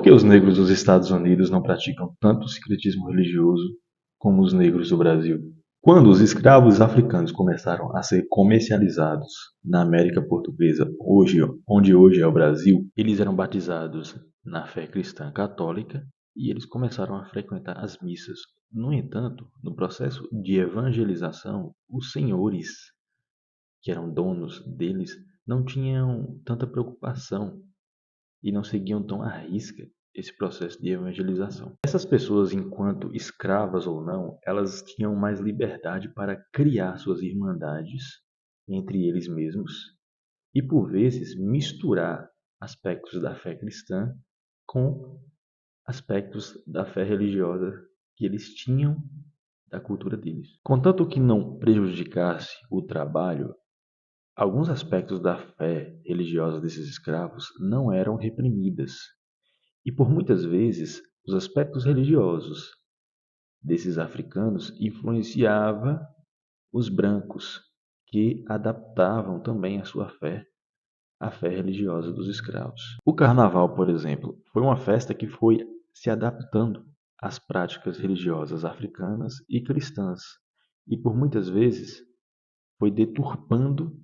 Por que os negros dos Estados Unidos não praticam tanto secretismo religioso como os negros do Brasil? Quando os escravos africanos começaram a ser comercializados na América Portuguesa, onde hoje é o Brasil, eles eram batizados na fé cristã católica e eles começaram a frequentar as missas. No entanto, no processo de evangelização, os senhores, que eram donos deles, não tinham tanta preocupação e não seguiam tão à risca esse processo de evangelização. Essas pessoas, enquanto escravas ou não, elas tinham mais liberdade para criar suas irmandades entre eles mesmos e, por vezes, misturar aspectos da fé cristã com aspectos da fé religiosa que eles tinham da cultura deles. Contanto que não prejudicasse o trabalho, alguns aspectos da fé religiosa desses escravos não eram reprimidas. E por muitas vezes, os aspectos religiosos desses africanos influenciava os brancos, que adaptavam também a sua fé à fé religiosa dos escravos. O carnaval, por exemplo, foi uma festa que foi se adaptando às práticas religiosas africanas e cristãs, e por muitas vezes foi deturpando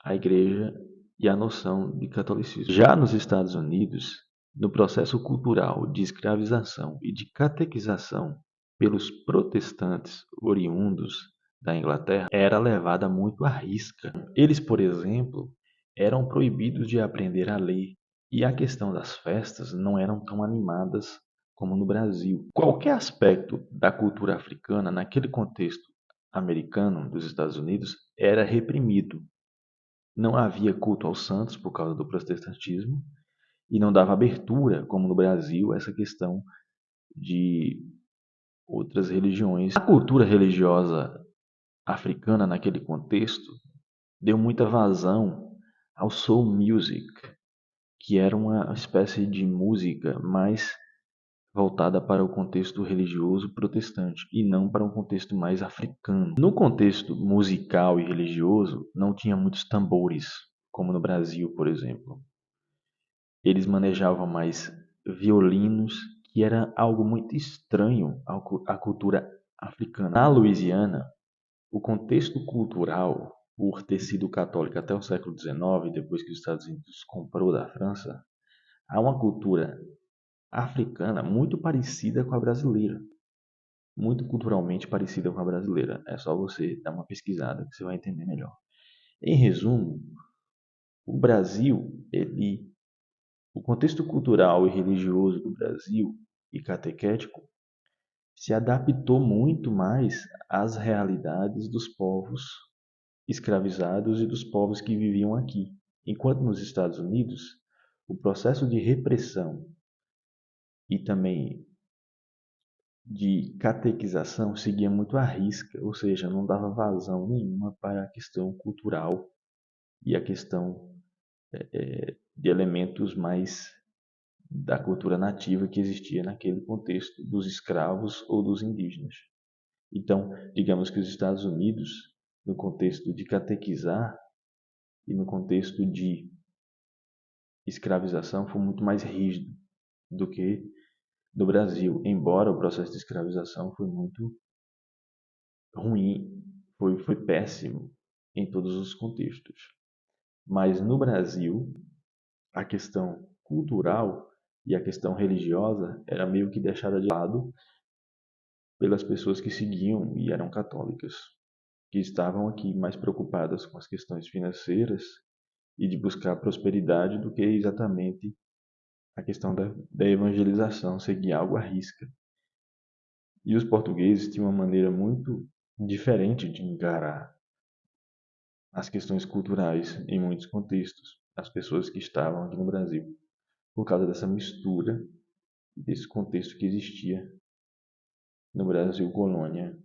a igreja e a noção de catolicismo. Já nos Estados Unidos, no processo cultural de escravização e de catequização pelos protestantes oriundos da Inglaterra, era levada muito à risca. Eles, por exemplo, eram proibidos de aprender a ler, e a questão das festas não eram tão animadas como no Brasil. Qualquer aspecto da cultura africana, naquele contexto americano dos Estados Unidos, era reprimido. Não havia culto aos santos por causa do protestantismo e não dava abertura, como no Brasil, essa questão de outras religiões. A cultura religiosa africana, naquele contexto, deu muita vazão ao soul music, que era uma espécie de música mais voltada para o contexto religioso protestante e não para um contexto mais africano. No contexto musical e religioso, não tinha muitos tambores, como no Brasil, por exemplo. Eles manejavam mais violinos, que era algo muito estranho à cultura africana. Na Louisiana, o contexto cultural, por ter sido católico até o século XIX, depois que os Estados Unidos comprou da França, há uma cultura africana muito parecida com a brasileira, muito culturalmente parecida com a brasileira. É só você dar uma pesquisada que você vai entender melhor. Em resumo, o Brasil, o contexto cultural e religioso do Brasil e catequético se adaptou muito mais às realidades dos povos escravizados e dos povos que viviam aqui. Enquanto nos Estados Unidos, o processo de repressão e também de catequização seguia muito à risca, ou seja, não dava vazão nenhuma para a questão cultural e a questão de elementos mais da cultura nativa que existia naquele contexto dos escravos ou dos indígenas. Então, digamos que os Estados Unidos, no contexto de catequizar e no contexto de escravização, foi muito mais rígido do que no Brasil, embora o processo de escravização foi muito ruim, foi péssimo em todos os contextos. Mas no Brasil, a questão cultural e a questão religiosa era meio que deixada de lado pelas pessoas que seguiam e eram católicas, que estavam aqui mais preocupadas com as questões financeiras e de buscar prosperidade do que exatamente a questão da evangelização, seguir algo à risca. E os portugueses tinham uma maneira muito diferente de encarar as questões culturais em muitos contextos, as pessoas que estavam aqui no Brasil, por causa dessa mistura, desse contexto que existia no Brasil colônia